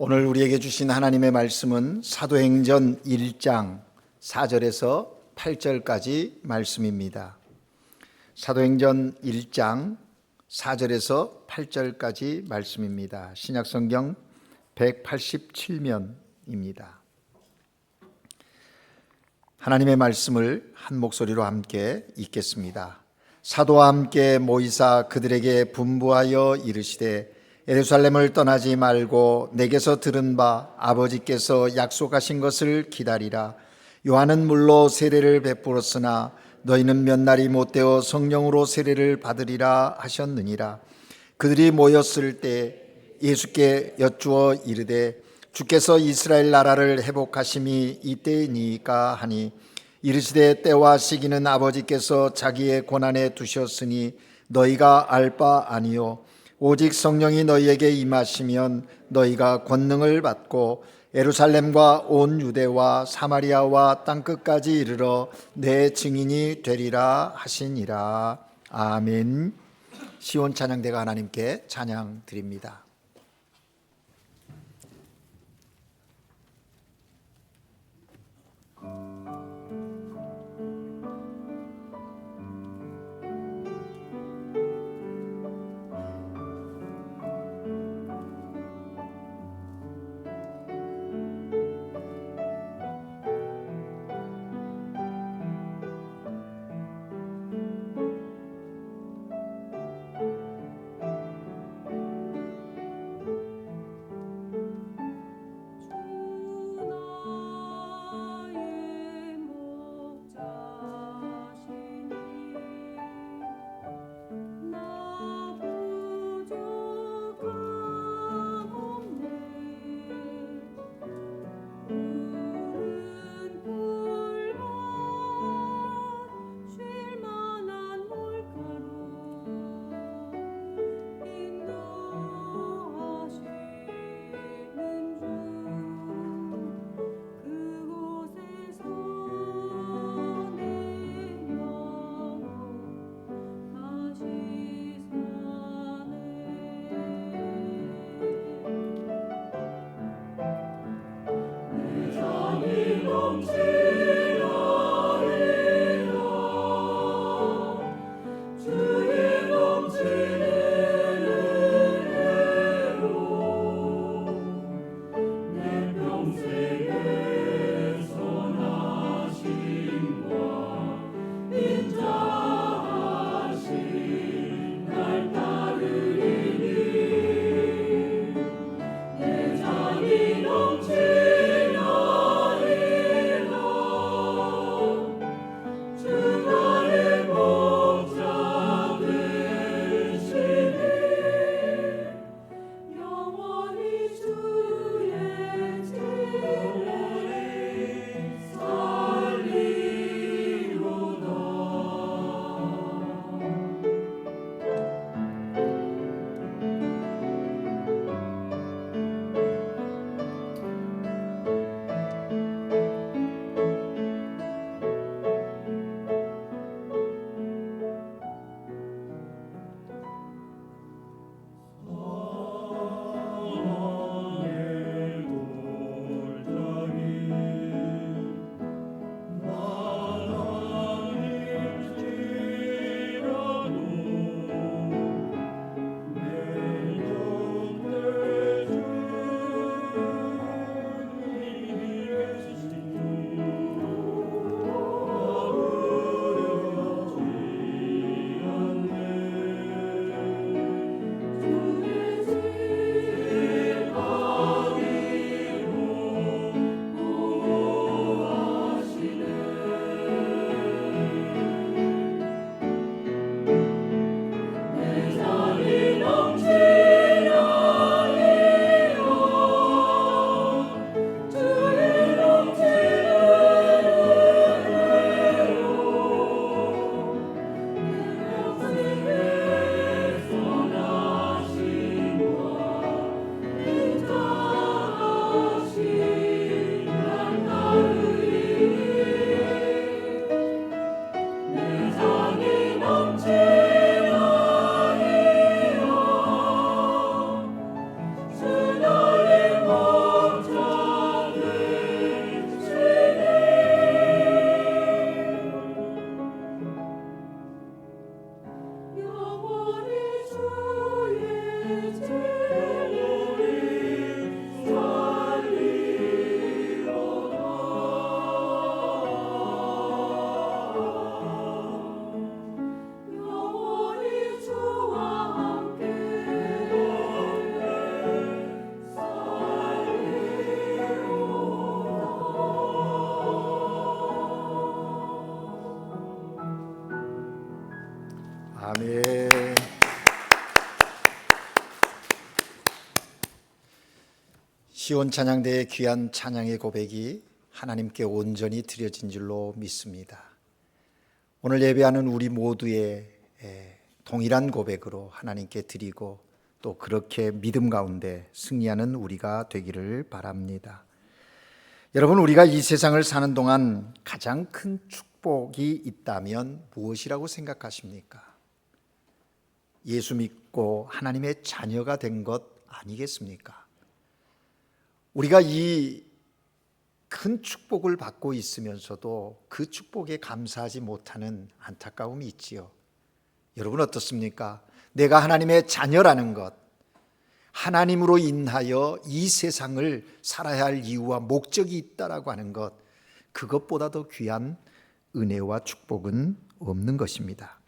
오늘 우리에게 주신 하나님의 말씀은 사도행전 1장 4절에서 8절까지 말씀입니다. 사도행전 1장 4절에서 8절까지 말씀입니다. 신약성경 187면입니다. 하나님의 말씀을 한 목소리로 함께 읽겠습니다. 사도와 함께 모이사 그들에게 분부하여 이르시되 예루살렘을 떠나지 말고 내게서 들은 바 아버지께서 약속하신 것을 기다리라. 요한은 물로 세례를 베풀었으나 너희는 몇 날이 못되어 성령으로 세례를 받으리라 하셨느니라. 그들이 모였을 때 예수께 여쭈어 이르되 주께서 이스라엘 나라를 회복하심이 이때이니까 하니 이르시되 때와 시기는 아버지께서 자기의 권한에 두셨으니 너희가 알 바 아니요 오직 성령이 너희에게 임하시면 너희가 권능을 받고 예루살렘과 온 유대와 사마리아와 땅끝까지 이르러 내 증인이 되리라 하시니라. 아멘. 시온 찬양대가 하나님께 찬양 드립니다. 시온 찬양대의 귀한 찬양의 고백이 하나님께 온전히 드려진 줄로 믿습니다. 오늘 예배하는 우리 모두의 동일한 고백으로 하나님께 드리고 또 그렇게 믿음 가운데 승리하는 우리가 되기를 바랍니다. 여러분, 우리가 이 세상을 사는 동안 가장 큰 축복이 있다면 무엇이라고 생각하십니까? 예수 믿고 하나님의 자녀가 된 것 아니겠습니까? 우리가 이 큰 축복을 받고 있으면서도 그 축복에 감사하지 못하는 안타까움이 있지요. 여러분 어떻습니까? 내가 하나님의 자녀라는 것, 하나님으로 인하여 이 세상을 살아야 할 이유와 목적이 있다라고 하는 것, 그것보다 더 귀한 은혜와 축복은 없는 것입니다.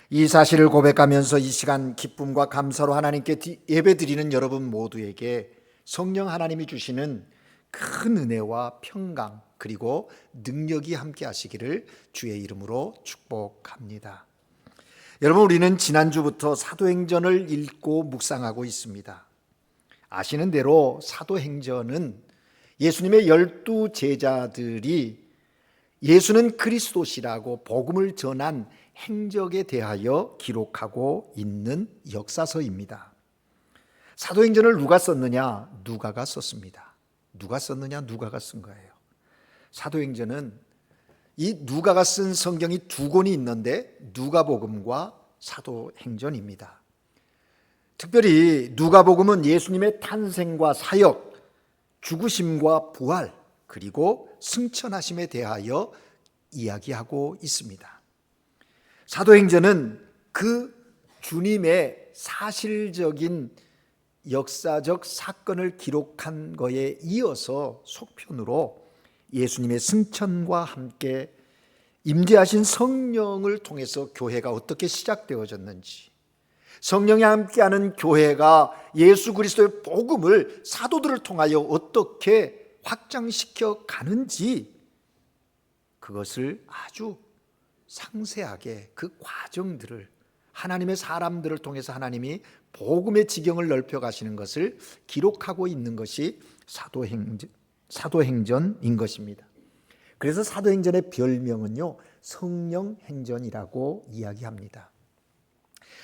이 사실을 고백하면서 이 시간 기쁨과 감사로 하나님께 예배드리는 여러분 모두에게 성령 하나님이 주시는 큰 은혜와 평강 그리고 능력이 함께 하시기를 주의 이름으로 축복합니다. 여러분, 우리는 지난주부터 사도행전을 읽고 묵상하고 있습니다. 아시는 대로 사도행전은 예수님의 12 제자들이 예수는 그리스도시라고 복음을 전한 행적에 대하여 기록하고 있는 역사서입니다. 사도행전을 누가 썼느냐? 누가가 썼습니다. 누가 썼느냐? 누가가 쓴 거예요. 사도행전은 이 누가가 쓴 성경이 두 권이 있는데 누가복음과 사도행전입니다. 특별히 누가복음은 예수님의 탄생과 사역, 죽으심과 부활, 그리고 승천하심에 대하여 이야기하고 있습니다. 사도행전은 그 주님의 사실적인 역사적 사건을 기록한 거에 이어서 속편으로 예수님의 승천과 함께 임재하신 성령을 통해서 교회가 어떻게 시작되어졌는지, 성령이 함께하는 교회가 예수 그리스도의 복음을 사도들을 통하여 어떻게 확장시켜 가는지, 그것을 아주 상세하게 그 과정들을 하나님의 사람들을 통해서 하나님이 복음의 지경을 넓혀 가시는 것을 기록하고 있는 것이 사도행전인 것입니다. 그래서 사도행전의 별명은요, 성령행전이라고 이야기합니다.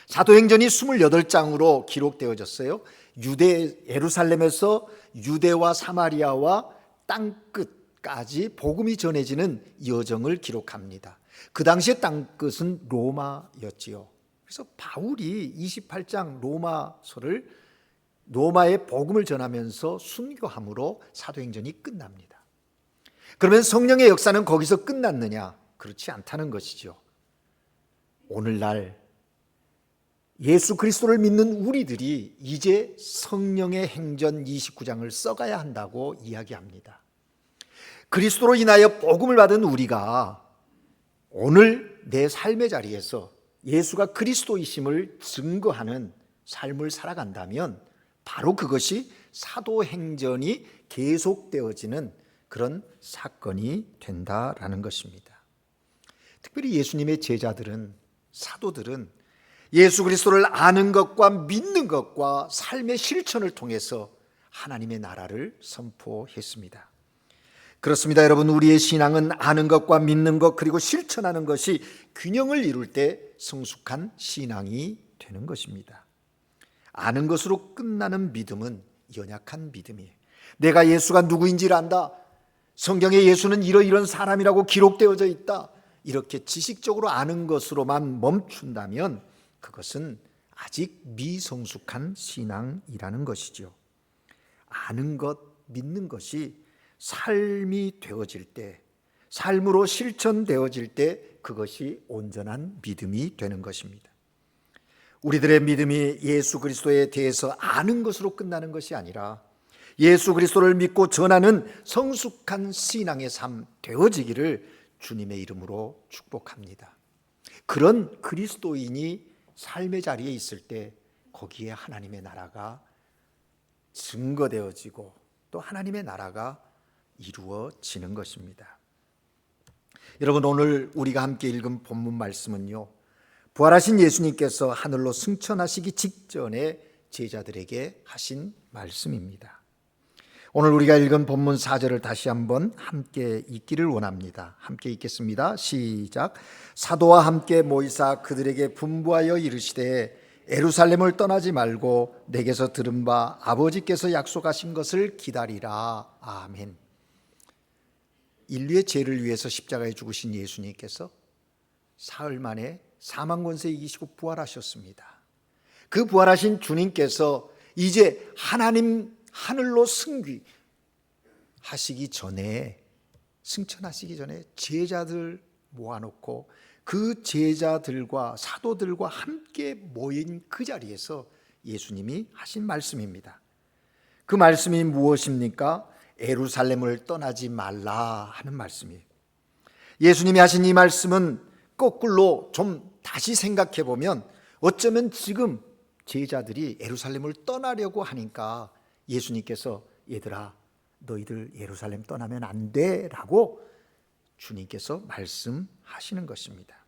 사도행전이 28장으로 기록되어졌어요. 예루살렘에서 유대와 사마리아와 땅끝까지 복음이 전해지는 여정을 기록합니다. 그 당시의 땅끝은 로마였지요. 그래서 바울이 28장 로마서를 로마의 복음을 전하면서 순교함으로 사도행전이 끝납니다. 그러면 성령의 역사는 거기서 끝났느냐? 그렇지 않다는 것이죠. 오늘날 예수 그리스도를 믿는 우리들이 이제 성령의 행전 29장을 써가야 한다고 이야기합니다. 그리스도로 인하여 복음을 받은 우리가 오늘 내 삶의 자리에서 예수가 그리스도이심을 증거하는 삶을 살아간다면 바로 그것이 사도행전이 계속되어지는 그런 사건이 된다라는 것입니다. 특별히 예수님의 제자들은, 사도들은 예수 그리스도를 아는 것과 믿는 것과 삶의 실천을 통해서 하나님의 나라를 선포했습니다. 그렇습니다. 여러분, 우리의 신앙은 아는 것과 믿는 것 그리고 실천하는 것이 균형을 이룰 때 성숙한 신앙이 되는 것입니다. 아는 것으로 끝나는 믿음은 연약한 믿음이에요. 내가 예수가 누구인지를 안다. 성경에 예수는 이러이런 사람이라고 기록되어져 있다. 이렇게 지식적으로 아는 것으로만 멈춘다면 그것은 아직 미성숙한 신앙이라는 것이죠. 아는 것, 믿는 것이 삶이 되어질 때, 삶으로 실천되어질 때 그것이 온전한 믿음이 되는 것입니다. 우리들의 믿음이 예수 그리스도에 대해서 아는 것으로 끝나는 것이 아니라 예수 그리스도를 믿고 전하는 성숙한 신앙의 삶 되어지기를 주님의 이름으로 축복합니다. 그런 그리스도인이 삶의 자리에 있을 때 거기에 하나님의 나라가 증거되어지고 또 하나님의 나라가 이루어지는 것입니다. 여러분, 오늘 우리가 함께 읽은 본문 말씀은요, 부활하신 예수님께서 하늘로 승천하시기 직전에 제자들에게 하신 말씀입니다. 오늘 우리가 읽은 본문 4절을 다시 한번 함께 읽기를 원합니다. 함께 읽겠습니다. 시작. 사도와 함께 모이사 그들에게 분부하여 이르시되 예루살렘을 떠나지 말고 내게서 들은 바 아버지께서 약속하신 것을 기다리라. 아멘. 인류의 죄를 위해서 십자가에 죽으신 예수님께서 사흘 만에 사망 권세 이기시고 부활하셨습니다. 그 부활하신 주님께서 이제 하나님 하늘로 승천하시기 전에 제자들 모아놓고 그 제자들과 사도들과 함께 모인 그 자리에서 예수님이 하신 말씀입니다. 그 말씀이 무엇입니까? 예루살렘을 떠나지 말라 하는 말씀이에요. 예수님이 하신 이 말씀은 거꾸로 좀 다시 생각해 보면 어쩌면 지금 제자들이 예루살렘을 떠나려고 하니까 예수님께서 얘들아 너희들 예루살렘 떠나면 안 돼 라고 주님께서 말씀하시는 것입니다.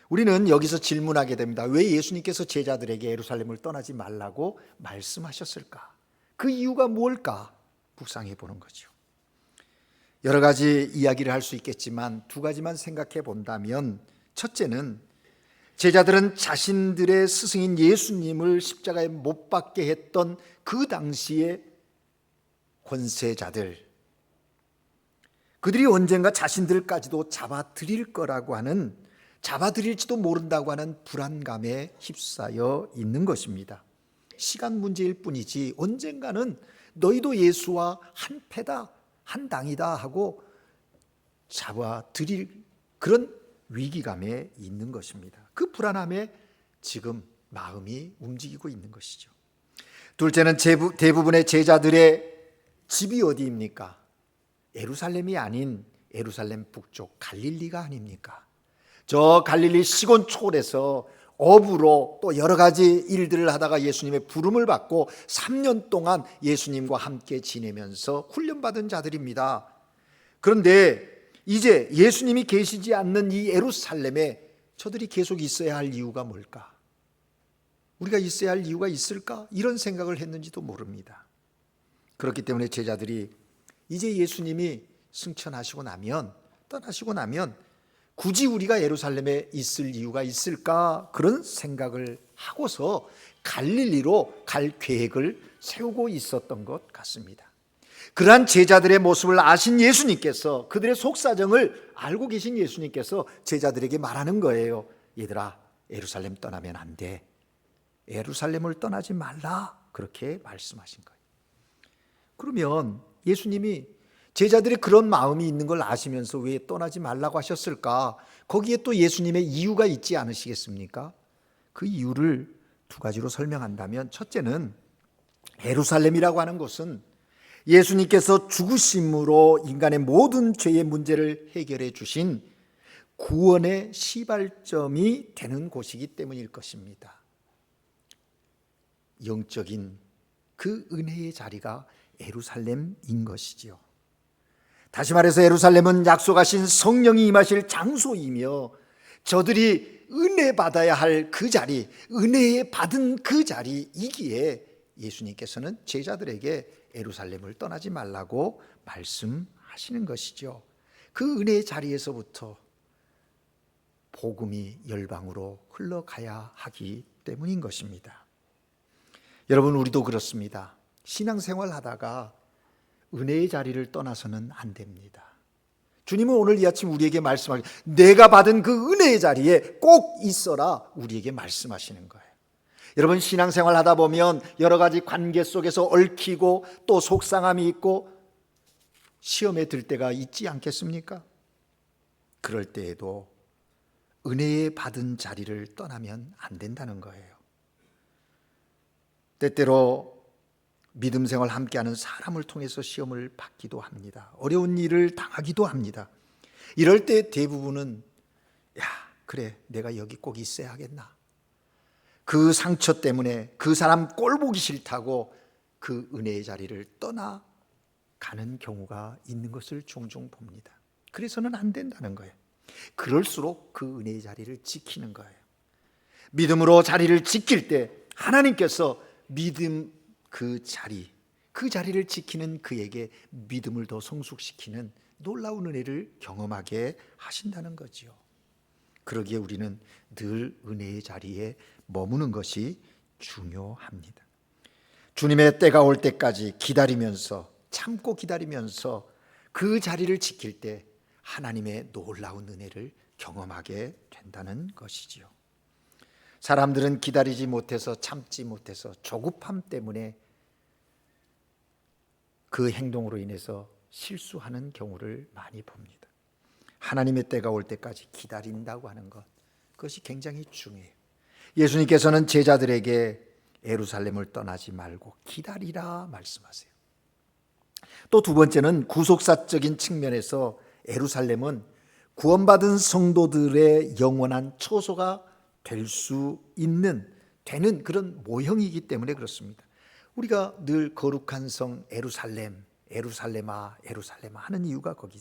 우리는 여기서 질문하게 됩니다. 왜 예수님께서 제자들에게 예루살렘을 떠나지 말라고 말씀하셨을까? 그 이유가 뭘까? 묵상해 보는 거죠. 여러 가지 이야기를 할 수 있겠지만 두 가지만 생각해 본다면, 첫째는 제자들은 자신들의 스승인 예수님을 십자가에 못 박게 했던 그 당시의 권세자들, 그들이 언젠가 자신들까지도 잡아들일 거라고 하는, 잡아들일지도 모른다고 하는 불안감에 휩싸여 있는 것입니다. 시간 문제일 뿐이지 언젠가는 너희도 예수와 한 패다, 한 당이다 하고 잡아들일 그런 위기감에 있는 것입니다. 그 불안함에 지금 마음이 움직이고 있는 것이죠. 둘째는 대부분의 제자들의 집이 어디입니까? 예루살렘이 아닌 예루살렘 북쪽 갈릴리가 아닙니까? 저 갈릴리 시곤초골에서 어부로 또 여러 가지 일들을 하다가 예수님의 부름을 받고 3년 동안 예수님과 함께 지내면서 훈련받은 자들입니다. 그런데 이제 예수님이 계시지 않는 이 예루살렘에 저들이 계속 있어야 할 이유가 뭘까? 우리가 있어야 할 이유가 있을까? 이런 생각을 했는지도 모릅니다. 그렇기 때문에 제자들이 이제 예수님이 승천하시고 나면, 떠나시고 나면 굳이 우리가 예루살렘에 있을 이유가 있을까? 그런 생각을 하고서 갈릴리로 갈 계획을 세우고 있었던 것 같습니다. 그러한 제자들의 모습을 아신 예수님께서, 그들의 속사정을 알고 계신 예수님께서 제자들에게 말하는 거예요. 얘들아, 예루살렘 떠나면 안 돼. 예루살렘을 떠나지 말라. 그렇게 말씀하신 거예요. 그러면 예수님이 제자들의 그런 마음이 있는 걸 아시면서 왜 떠나지 말라고 하셨을까? 거기에 또 예수님의 이유가 있지 않으시겠습니까? 그 이유를 두 가지로 설명한다면, 첫째는 예루살렘이라고 하는 것은 예수님께서 죽으심으로 인간의 모든 죄의 문제를 해결해 주신 구원의 시발점이 되는 곳이기 때문일 것입니다. 영적인 그 은혜의 자리가 예루살렘인 것이지요. 다시 말해서 예루살렘은 약속하신 성령이 임하실 장소이며 저들이 은혜 받아야 할 그 자리, 은혜에 받은 그 자리이기에 예수님께서는 제자들에게 예루살렘을 떠나지 말라고 말씀하시는 것이죠. 그 은혜의 자리에서부터 복음이 열방으로 흘러가야 하기 때문인 것입니다. 여러분, 우리도 그렇습니다. 신앙생활 하다가 은혜의 자리를 떠나서는 안 됩니다. 주님은 오늘 이 아침 우리에게 말씀하시고, 내가 받은 그 은혜의 자리에 꼭 있어라 우리에게 말씀하시는 거예요. 여러분, 신앙생활 하다 보면 여러 가지 관계 속에서 얽히고 또 속상함이 있고 시험에 들 때가 있지 않겠습니까? 그럴 때에도 은혜에 받은 자리를 떠나면 안 된다는 거예요. 때때로 믿음 생활 함께하는 사람을 통해서 시험을 받기도 합니다. 어려운 일을 당하기도 합니다. 이럴 때 대부분은 그래, 내가 여기 꼭 있어야 하겠나? 그 상처 때문에 그 사람 꼴 보기 싫다고 그 은혜의 자리를 떠나가는 경우가 있는 것을 종종 봅니다. 그래서는 안 된다는 거예요. 그럴수록 그 은혜의 자리를 지키는 거예요. 믿음으로 자리를 지킬 때 하나님께서 믿음 그 자리, 그 자리를 지키는 그에게 믿음을 더 성숙시키는 놀라운 은혜를 경험하게 하신다는 거지요. 그러기에 우리는 늘 은혜의 자리에 머무는 것이 중요합니다. 주님의 때가 올 때까지 기다리면서, 참고 기다리면서 그 자리를 지킬 때 하나님의 놀라운 은혜를 경험하게 된다는 것이지요. 사람들은 기다리지 못해서, 참지 못해서, 조급함 때문에 그 행동으로 인해서 실수하는 경우를 많이 봅니다. 하나님의 때가 올 때까지 기다린다고 하는 것, 그것이 굉장히 중요해요. 예수님께서는 제자들에게 예루살렘을 떠나지 말고 기다리라 말씀하세요. 또 두 번째는 구속사적인 측면에서 예루살렘은 구원받은 성도들의 영원한 처소가 될 수 되는 그런 모형이기 때문에 그렇습니다. 우리가 늘 거룩한 성 예루살렘, 예루살렘아, 예루살렘아 하는 이유가 거기.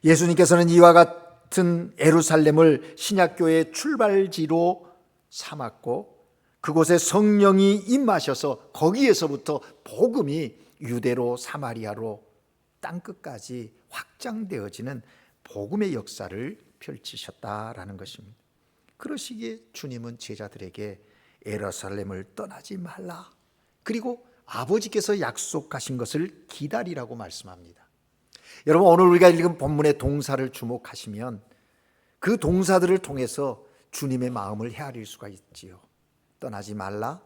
예수님께서는 이와 같은 예루살렘을 신약교회의 출발지로 삼았고 그곳에 성령이 임하셔서 거기에서부터 복음이 유대로 사마리아로 땅끝까지 확장되어지는 복음의 역사를 펼치셨다라는 것입니다. 그러시기에 주님은 제자들에게 예루살렘을 떠나지 말라, 그리고 아버지께서 약속하신 것을 기다리라고 말씀합니다. 여러분, 오늘 우리가 읽은 본문의 동사를 주목하시면 그 동사들을 통해서 주님의 마음을 헤아릴 수가 있지요. 떠나지 말라,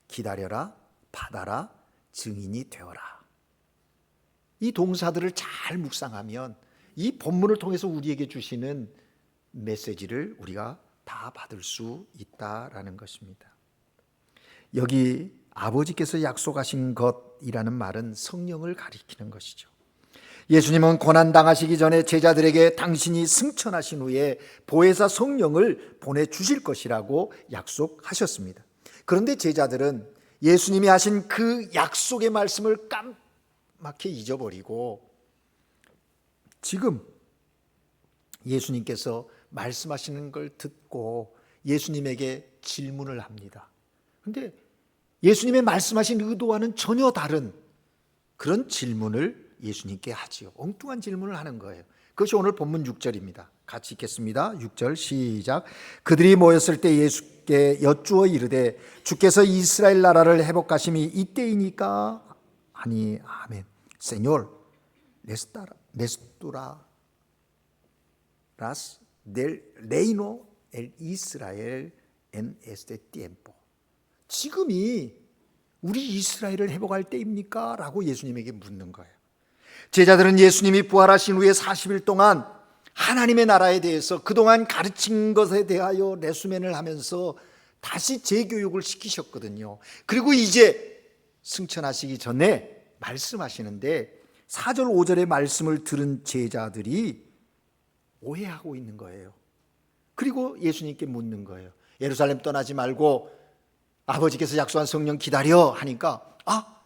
기다려라, 받아라, 증인이 되어라. 이 동사들을 잘 묵상하면 이 본문을 통해서 우리에게 주시는 메시지를 우리가 다 받을 수 있다라는 것입니다. 여기 아버지께서 약속하신 것이라는 말은 성령을 가리키는 것이죠. 예수님은 고난당하시기 전에 제자들에게 당신이 승천하신 후에 보혜사 성령을 보내주실 것이라고 약속하셨습니다. 그런데 제자들은 예수님이 하신 그 약속의 말씀을 까맣게 잊어버리고 지금 예수님께서 말씀하시는 걸 듣고 예수님에게 질문을 합니다. 그런데 예수님의 말씀하신 의도와는 전혀 다른 그런 질문을 예수님께 하지요. 엉뚱한 질문을 하는 거예요. 그것이 오늘 본문 6절입니다. 같이 읽겠습니다. 6절 시작. 그들이 모였을 때 예수께 여쭈어 이르되 주께서 이스라엘 나라를 회복하심이 이때이니까 하니 아멘. Señor, restaurarás del reino el Israel en este tiempo. 지금이 우리 이스라엘을 회복할 때입니까? 라고 예수님에게 묻는 거예요. 제자들은 예수님이 부활하신 후에 40일 동안 하나님의 나라에 대해서 그동안 가르친 것에 대하여 레수멘을 하면서 다시 재교육을 시키셨거든요. 그리고 이제 승천하시기 전에 말씀하시는데 4절 5절의 말씀을 들은 제자들이 오해하고 있는 거예요. 그리고 예수님께 묻는 거예요. 예루살렘 떠나지 말고 아버지께서 약속한 성령 기다려 하니까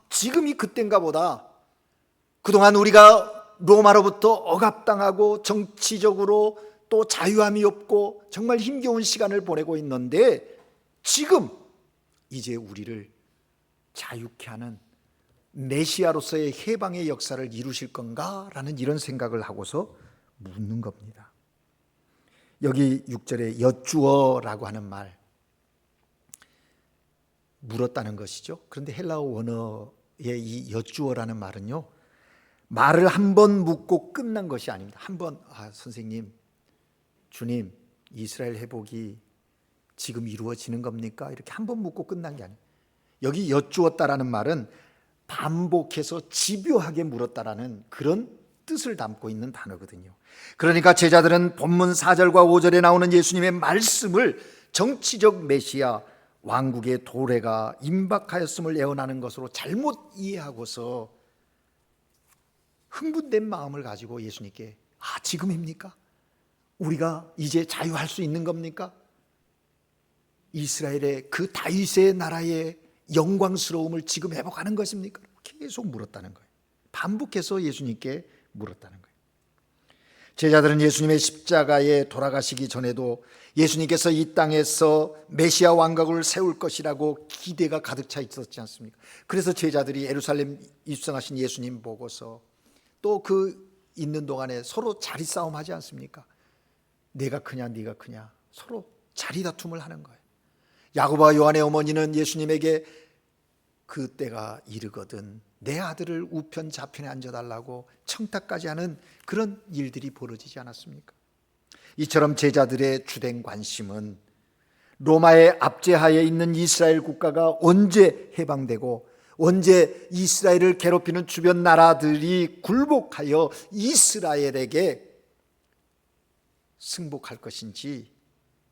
지금이 그때인가 보다. 그동안 우리가 로마로부터 억압당하고 정치적으로 또 자유함이 없고 정말 힘겨운 시간을 보내고 있는데 지금 이제 우리를 자유케 하는 메시아로서의 해방의 역사를 이루실 건가? 라는 이런 생각을 하고서 묻는 겁니다. 여기 6절에 여쭈어라고 하는 말, 물었다는 것이죠. 그런데 헬라어 원어의 이 여쭈어라는 말은요, 말을 한 번 묻고 끝난 것이 아닙니다. 한 번, 선생님, 주님, 이스라엘 회복이 지금 이루어지는 겁니까? 이렇게 한 번 묻고 끝난 게 아니에요. 여기 여쭈었다라는 말은 반복해서 집요하게 물었다라는 그런 뜻을 담고 있는 단어거든요. 그러니까 제자들은 본문 4절과 5절에 나오는 예수님의 말씀을 정치적 메시아, 왕국의 도래가 임박하였음을 예언하는 것으로 잘못 이해하고서 흥분된 마음을 가지고 예수님께 지금입니까? 우리가 이제 자유할 수 있는 겁니까? 이스라엘의 그 다윗의 나라의 영광스러움을 지금 회복하는 것입니까? 계속 물었다는 거예요. 반복해서 예수님께 물었다는 거예요. 제자들은 예수님의 십자가에 돌아가시기 전에도 예수님께서 이 땅에서 메시아 왕국을 세울 것이라고 기대가 가득 차 있었지 않습니까? 그래서 제자들이 예루살렘 입성하신 예수님 보고서 또 그 있는 동안에 서로 자리 싸움 하지 않습니까? 내가 크냐 네가 크냐 서로 자리 다툼을 하는 거예요. 야고보와 요한의 어머니는 예수님에게 그 때가 이르거든 내 아들을 우편 좌편에 앉아달라고 청탁까지 하는 그런 일들이 벌어지지 않았습니까? 이처럼 제자들의 주된 관심은 로마의 압제하에 있는 이스라엘 국가가 언제 해방되고 언제 이스라엘을 괴롭히는 주변 나라들이 굴복하여 이스라엘에게 승복할 것인지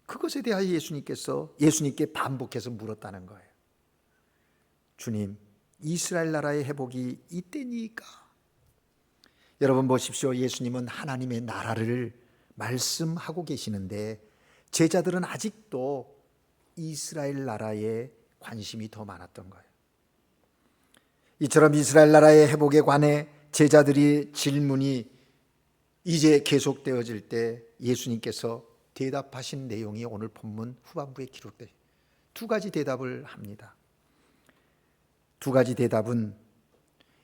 그것에 대하여 예수님께 반복해서 물었다는 거예요. 주님, 이스라엘 나라의 회복이 이때니까? 여러분 보십시오. 예수님은 하나님의 나라를 말씀하고 계시는데 제자들은 아직도 이스라엘 나라에 관심이 더 많았던 거예요. 이처럼 이스라엘 나라의 회복에 관해 제자들이 질문이 이제 계속되어질 때 예수님께서 대답하신 내용이 오늘 본문 후반부에 기록돼요. 두 가지 대답을 합니다. 두 가지 대답은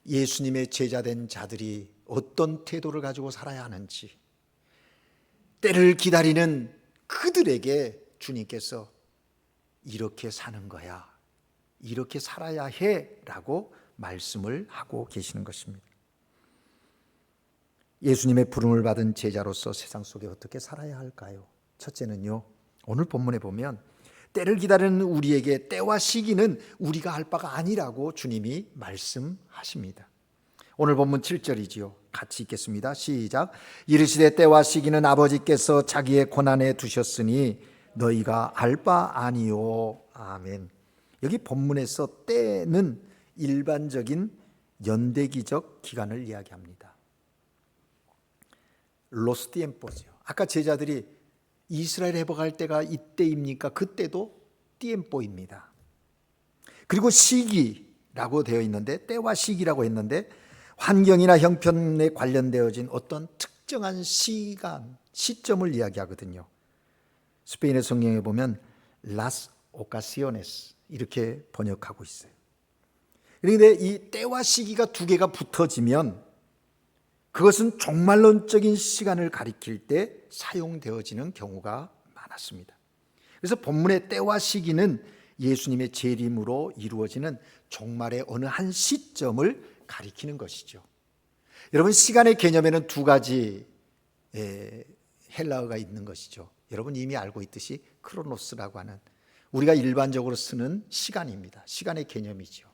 예수님의 제자된 자들이 어떤 태도를 가지고 살아야 하는지, 때를 기다리는 그들에게 주님께서 이렇게 사는 거야, 이렇게 살아야 해 라고 말씀을 하고 계시는 것입니다. 예수님의 부름을 받은 제자로서 세상 속에 어떻게 살아야 할까요? 첫째는요, 오늘 본문에 보면 때를 기다리는 우리에게 때와 시기는 우리가 할 바가 아니라고 주님이 말씀하십니다. 오늘 본문 7절이지요. 같이 읽겠습니다. 시작. 이르시되 때와 시기는 아버지께서 자기의 권한에 두셨으니 너희가 알 바 아니요. 아멘. 여기 본문에서 때는 일반적인 연대기적 기간을 이야기합니다. 로스 티엠포죠. 아까 제자들이 이스라엘 회복할 때가 이때입니까? 그때도 티엠포입니다. 그리고 시기라고 되어 있는데 때와 시기라고 했는데 환경이나 형편에 관련되어진 어떤 특정한 시간, 시점을 이야기하거든요. 스페인의 성경에 보면 las ocasiones 이렇게 번역하고 있어요. 그런데 이 때와 시기가 두 개가 붙어지면 그것은 종말론적인 시간을 가리킬 때 사용되어지는 경우가 많았습니다. 그래서 본문의 때와 시기는 예수님의 재림으로 이루어지는 종말의 어느 한 시점을 가리키는 것이죠. 여러분, 시간의 개념에는 두 가지 헬라어가 있는 것이죠. 여러분 이미 알고 있듯이 크로노스라고 하는 우리가 일반적으로 쓰는 시간입니다. 시간의 개념이죠.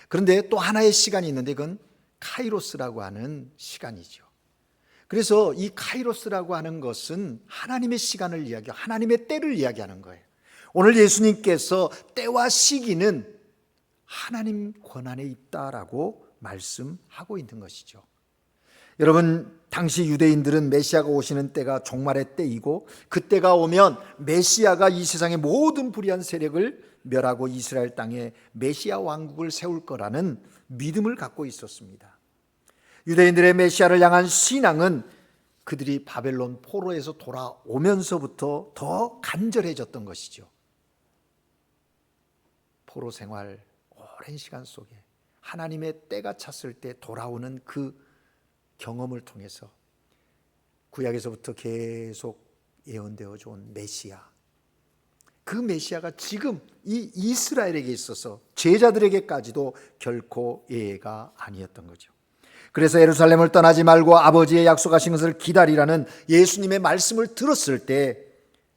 그런데 또 하나의 시간이 있는데 그건 카이로스라고 하는 시간이죠. 그래서 이 카이로스라고 하는 것은 하나님의 시간을 이야기하고 하나님의 때를 이야기하는 거예요. 오늘 예수님께서 때와 시기는 하나님 권한에 있다라고 말씀하고 있는 것이죠. 여러분, 당시 유대인들은 메시아가 오시는 때가 종말의 때이고 그때가 오면 메시아가 이 세상의 모든 불의한 세력을 멸하고 이스라엘 땅에 메시아 왕국을 세울 거라는 믿음을 갖고 있었습니다. 유대인들의 메시아를 향한 신앙은 그들이 바벨론 포로에서 돌아오면서부터 더 간절해졌던 것이죠. 포로 생활 오랜 시간 속에 하나님의 때가 찼을 때 돌아오는 그 경험을 통해서 구약에서부터 계속 예언되어져 온 메시아, 그 메시아가 지금 이 이스라엘에게 있어서 제자들에게까지도 결코 예외가 아니었던 거죠. 그래서 예루살렘을 떠나지 말고 아버지의 약속하신 것을 기다리라는 예수님의 말씀을 들었을 때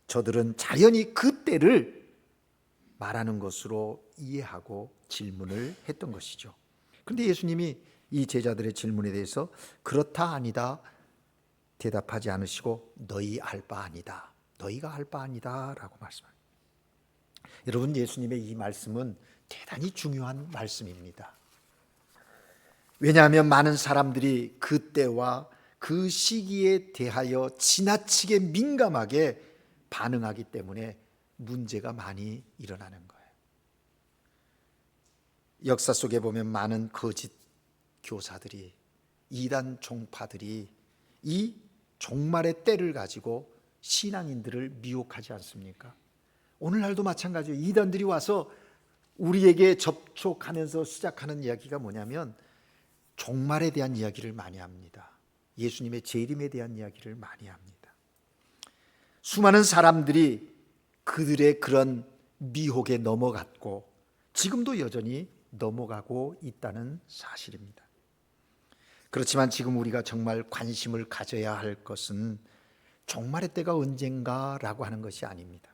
저들은 자연히 그 때를 말하는 것으로 이해하고 질문을 했던 것이죠. 그런데 예수님이 이 제자들의 질문에 대해서 그렇다 아니다 대답하지 않으시고 너희 알 바 아니다, 너희가 알 바 아니다 라고 말씀합니다. 여러분, 예수님의 이 말씀은 대단히 중요한 말씀입니다. 왜냐하면 많은 사람들이 그 때와 그 시기에 대하여 지나치게 민감하게 반응하기 때문에 문제가 많이 일어나는 거예요. 역사 속에 보면 많은 거짓 교사들이, 이단 종파들이 이 종말의 때를 가지고 신앙인들을 미혹하지 않습니까? 오늘날도 마찬가지예요. 이단들이 와서 우리에게 접촉하면서 시작하는 이야기가 뭐냐면 종말에 대한 이야기를 많이 합니다. 예수님의 재림에 대한 이야기를 많이 합니다. 수많은 사람들이 그들의 그런 미혹에 넘어갔고 지금도 여전히 넘어가고 있다는 사실입니다. 그렇지만 지금 우리가 정말 관심을 가져야 할 것은 종말의 때가 언젠가라고 하는 것이 아닙니다.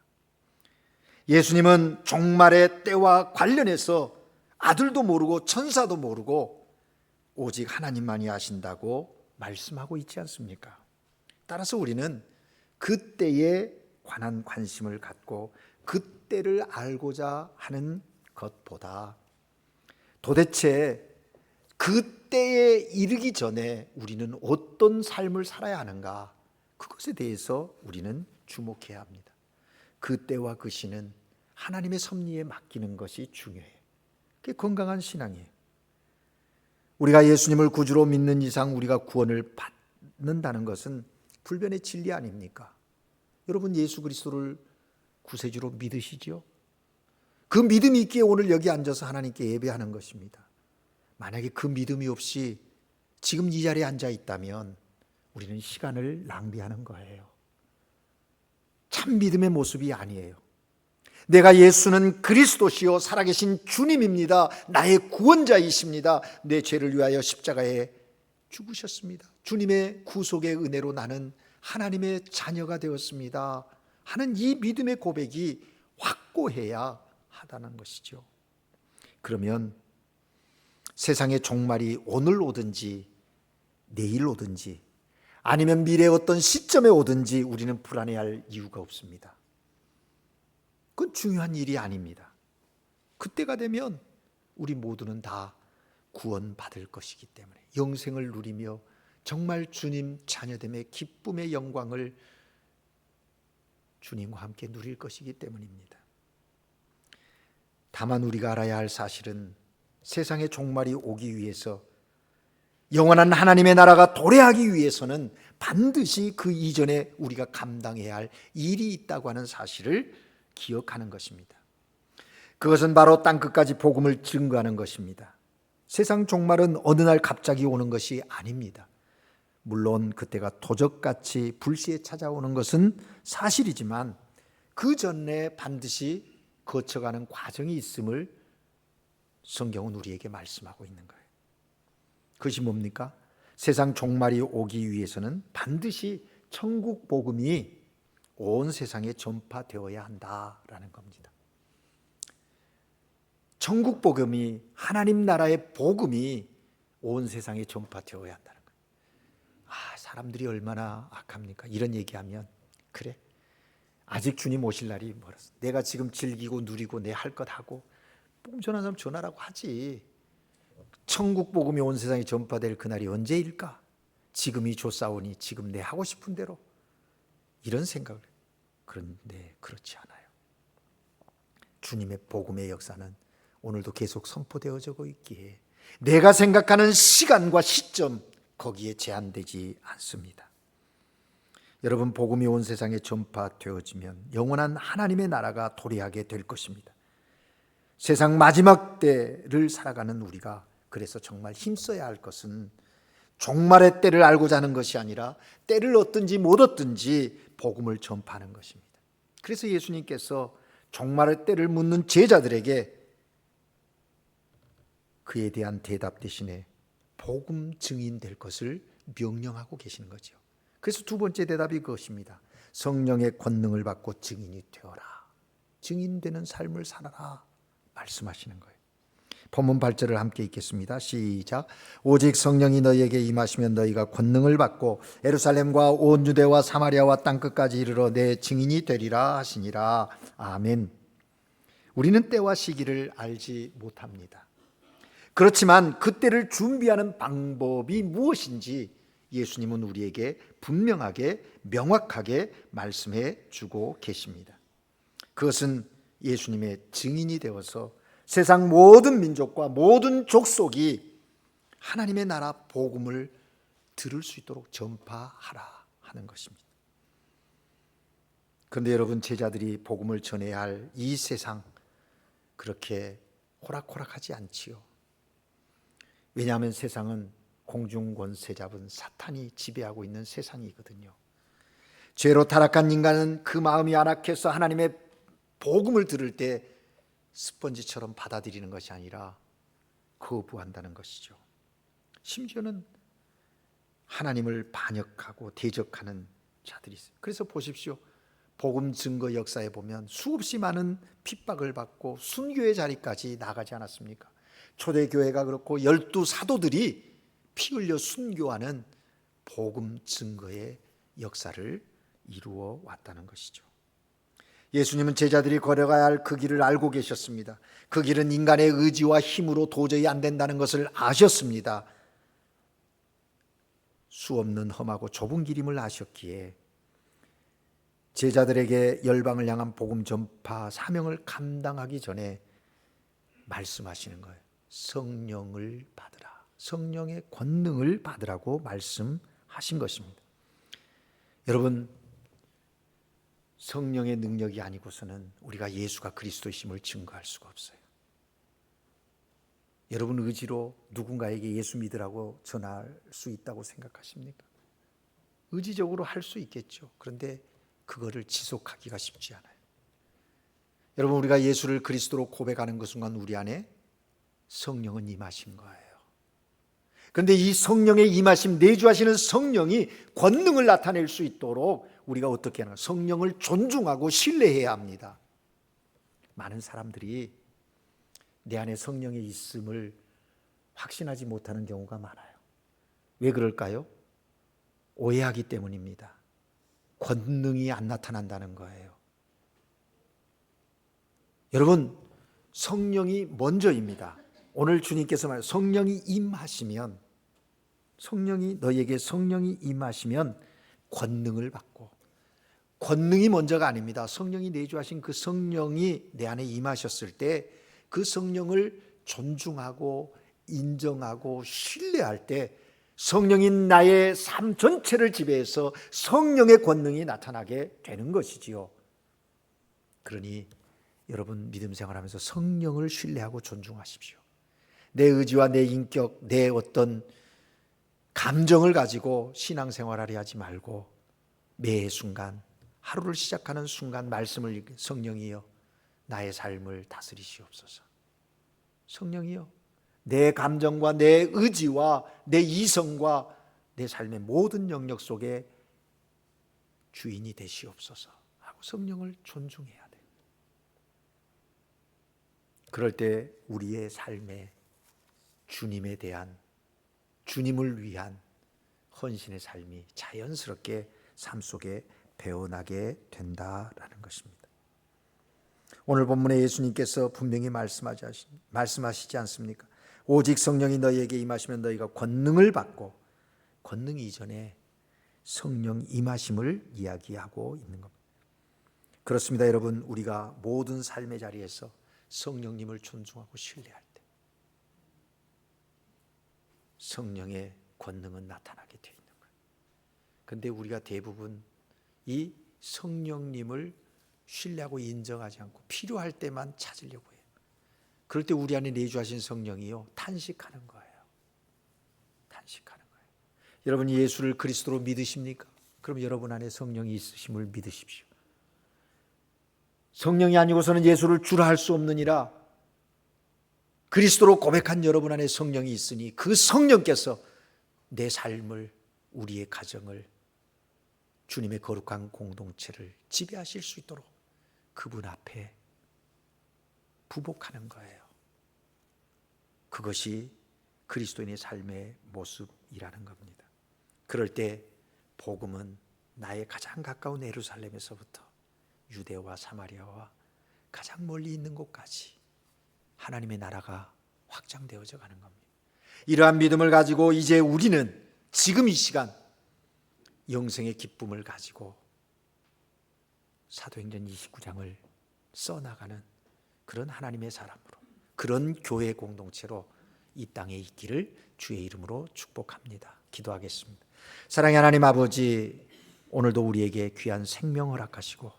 예수님은 종말의 때와 관련해서 아들도 모르고 천사도 모르고 오직 하나님만이 아신다고 말씀하고 있지 않습니까? 따라서 우리는 그때에 관한 관심을 갖고 그때를 알고자 하는 것보다 도대체 그때에 이르기 전에 우리는 어떤 삶을 살아야 하는가, 그것에 대해서 우리는 주목해야 합니다. 그 때와 그 시는 하나님의 섭리에 맡기는 것이 중요해요. 그게 건강한 신앙이에요. 우리가 예수님을 구주로 믿는 이상 우리가 구원을 받는다는 것은 불변의 진리 아닙니까? 여러분, 예수 그리스도를 구세주로 믿으시죠? 그 믿음이 있기에 오늘 여기 앉아서 하나님께 예배하는 것입니다. 만약에 그 믿음이 없이 지금 이 자리에 앉아 있다면 우리는 시간을 낭비하는 거예요. 참 믿음의 모습이 아니에요. 내가 예수는 그리스도시요 살아계신 주님입니다. 나의 구원자이십니다. 내 죄를 위하여 십자가에 죽으셨습니다. 주님의 구속의 은혜로 나는 하나님의 자녀가 되었습니다 하는 이 믿음의 고백이 확고해야 하다는 것이죠. 그러면 세상의 종말이 오늘 오든지 내일 오든지 아니면 미래의 어떤 시점에 오든지 우리는 불안해할 이유가 없습니다. 그건 중요한 일이 아닙니다. 그때가 되면 우리 모두는 다 구원받을 것이기 때문에 영생을 누리며 정말 주님 자녀됨의 기쁨의 영광을 주님과 함께 누릴 것이기 때문입니다. 다만 우리가 알아야 할 사실은 세상의 종말이 오기 위해서 영원한 하나님의 나라가 도래하기 위해서는 반드시 그 이전에 우리가 감당해야 할 일이 있다고 하는 사실을 기억하는 것입니다. 그것은 바로 땅끝까지 복음을 증거하는 것입니다. 세상 종말은 어느 날 갑자기 오는 것이 아닙니다. 물론 그때가 도적같이 불시에 찾아오는 것은 사실이지만 그 전에 반드시 거쳐가는 과정이 있음을 성경은 우리에게 말씀하고 있는 거예요. 그것이 뭡니까? 세상 종말이 오기 위해서는 반드시 천국 복음이 온 세상에 전파되어야 한다라는 겁니다. 천국 복음이, 하나님 나라의 복음이 온 세상에 전파되어야 한다는 거예요. 사람들이 얼마나 악합니까? 이런 얘기하면 그래, 아직 주님 오실 날이 멀었어. 내가 지금 즐기고 누리고 내 할 것 하고 복음 전하는 사람 전하라고 하지. 천국 복음이 온 세상에 전파될 그날이 언제일까? 지금이 좋사오니 지금 내 하고 싶은 대로, 이런 생각을 해요. 그런데 그렇지 않아요. 주님의 복음의 역사는 오늘도 계속 선포되어져 있기에 내가 생각하는 시간과 시점, 거기에 제한되지 않습니다. 여러분, 복음이 온 세상에 전파되어지면 영원한 하나님의 나라가 도래하게 될 것입니다. 세상 마지막 때를 살아가는 우리가 그래서 정말 힘써야 할 것은 종말의 때를 알고자 하는 것이 아니라 때를 얻든지 못 얻든지 복음을 전파하는 것입니다. 그래서 예수님께서 종말의 때를 묻는 제자들에게 그에 대한 대답 대신에 복음 증인 될 것을 명령하고 계시는 거죠. 그래서 두 번째 대답이 그것입니다. 성령의 권능을 받고 증인이 되어라. 증인되는 삶을 살아라 말씀하시는 거예요. 본문 8절을 함께 읽겠습니다. 시작. 오직 성령이 너희에게 임하시면 너희가 권능을 받고 예루살렘과 온 유대와 사마리아와 땅끝까지 이르러 내 증인이 되리라 하시니라. 아멘. 우리는 때와 시기를 알지 못합니다. 그렇지만 그때를 준비하는 방법이 무엇인지 예수님은 우리에게 분명하게 명확하게 말씀해 주고 계십니다. 그것은 예수님의 증인이 되어서 세상 모든 민족과 모든 족속이 하나님의 나라 복음을 들을 수 있도록 전파하라 하는 것입니다. 그런데 여러분, 제자들이 복음을 전해야 할 이 세상 그렇게 호락호락하지 않지요. 왜냐하면 세상은 공중권세 잡은 사탄이 지배하고 있는 세상이거든요. 죄로 타락한 인간은 그 마음이 안악해서 하나님의 복음을 들을 때 스펀지처럼 받아들이는 것이 아니라 거부한다는 것이죠. 심지어는 하나님을 반역하고 대적하는 자들이 있어요. 그래서 보십시오. 복음 증거 역사에 보면 수없이 많은 핍박을 받고 순교의 자리까지 나가지 않았습니까? 초대교회가 그렇고 12 사도들이 피 흘려 순교하는 복음 증거의 역사를 이루어 왔다는 것이죠. 예수님은 제자들이 걸어가야 할 그 길을 알고 계셨습니다. 그 길은 인간의 의지와 힘으로 도저히 안 된다는 것을 아셨습니다. 수없는 험하고 좁은 길임을 아셨기에 제자들에게 열방을 향한 복음 전파 사명을 감당하기 전에 말씀하시는 거예요. 성령을 받으라. 성령의 권능을 받으라고 말씀하신 것입니다. 여러분, 성령의 능력이 아니고서는 우리가 예수가 그리스도이심을 증거할 수가 없어요. 여러분 의지로 누군가에게 예수 믿으라고 전할 수 있다고 생각하십니까? 의지적으로 할 수 있겠죠. 그런데 그거를 지속하기가 쉽지 않아요. 여러분, 우리가 예수를 그리스도로 고백하는 그 순간 우리 안에 성령은 임하신 거예요. 그런데 이 성령의 임하심, 내주하시는 성령이 권능을 나타낼 수 있도록 우리가 어떻게 하나? 성령을 존중하고 신뢰해야 합니다. 많은 사람들이 내 안에 성령이 있음을 확신하지 못하는 경우가 많아요. 왜 그럴까요? 오해하기 때문입니다. 권능이 안 나타난다는 거예요. 여러분, 성령이 먼저입니다. 오늘 주님께서 말하는 성령이 임하시면, 너희에게 성령이 임하시면 권능을 받고, 권능이 먼저가 아닙니다. 성령이 내주하신 그 성령이 내 안에 임하셨을 때 그 성령을 존중하고 인정하고 신뢰할 때 성령인 나의 삶 전체를 지배해서 성령의 권능이 나타나게 되는 것이지요. 그러니 여러분, 믿음 생활하면서 성령을 신뢰하고 존중하십시오. 내 의지와 내 인격, 내 어떤 감정을 가지고 신앙생활하려 하지 말고 매 순간, 하루를 시작하는 순간 말씀을 읽고, 성령이여 나의 삶을 다스리시옵소서. 성령이여 내 감정과 내 의지와 내 이성과 내 삶의 모든 영역 속에 주인이 되시옵소서 하고 성령을 존중해야 돼요. 그럴 때 우리의 삶에 주님에 대한, 주님을 위한 헌신의 삶이 자연스럽게 삶 속에 배어나게 된다라는 것입니다. 오늘 본문에 예수님께서 분명히 말씀하시지 않습니까? 오직 성령이 너희에게 임하시면 너희가 권능을 받고, 권능 이전에 성령 임하심을 이야기하고 있는 겁니다. 그렇습니다. 여러분, 우리가 모든 삶의 자리에서 성령님을 존중하고 신뢰할 때 성령의 권능은 나타나게 되어 있는 거예요. 그런데 우리가 대부분 이 성령님을 신뢰하고 인정하지 않고 필요할 때만 찾으려고 해요. 그럴 때 우리 안에 내주하신 성령이요, 탄식하는 거예요. 탄식하는 거예요. 여러분이 예수를 그리스도로 믿으십니까? 그럼 여러분 안에 성령이 있으심을 믿으십시오. 성령이 아니고서는 예수를 주라 할 수 없느니라. 그리스도로 고백한 여러분 안에 성령이 있으니 그 성령께서 내 삶을, 우리의 가정을, 주님의 거룩한 공동체를 지배하실 수 있도록 그분 앞에 부복하는 거예요. 그것이 그리스도인의 삶의 모습이라는 겁니다. 그럴 때 복음은 나의 가장 가까운 예루살렘에서부터 유대와 사마리아와 가장 멀리 있는 곳까지 하나님의 나라가 확장되어져 가는 겁니다. 이러한 믿음을 가지고 이제 우리는 지금 이 시간 영생의 기쁨을 가지고 사도행전 29장을 써나가는 그런 하나님의 사람으로, 그런 교회 공동체로 이 땅에 있기를 주의 이름으로 축복합니다. 기도하겠습니다. 사랑의 하나님 아버지, 오늘도 우리에게 귀한 생명 허락하시고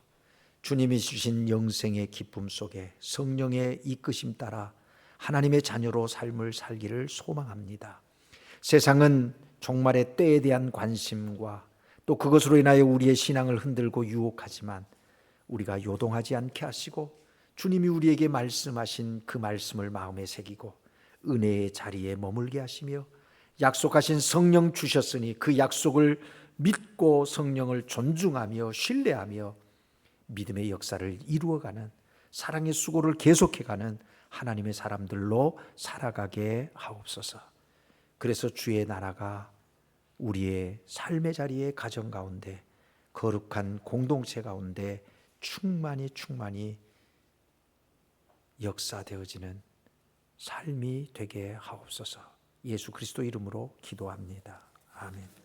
주님이 주신 영생의 기쁨 속에 성령의 이끄심 따라 하나님의 자녀로 삶을 살기를 소망합니다. 세상은 종말의 때에 대한 관심과 또 그것으로 인하여 우리의 신앙을 흔들고 유혹하지만 우리가 요동하지 않게 하시고 주님이 우리에게 말씀하신 그 말씀을 마음에 새기고 은혜의 자리에 머물게 하시며 약속하신 성령 주셨으니 그 약속을 믿고 성령을 존중하며 신뢰하며 믿음의 역사를 이루어가는 사랑의 수고를 계속해가는 하나님의 사람들로 살아가게 하옵소서. 그래서 주의 나라가 우리의 삶의 자리에 가정 가운데 거룩한 공동체 가운데 충만히 역사되어지는 삶이 되게 하옵소서. 예수 그리스도 이름으로 기도합니다. 아멘.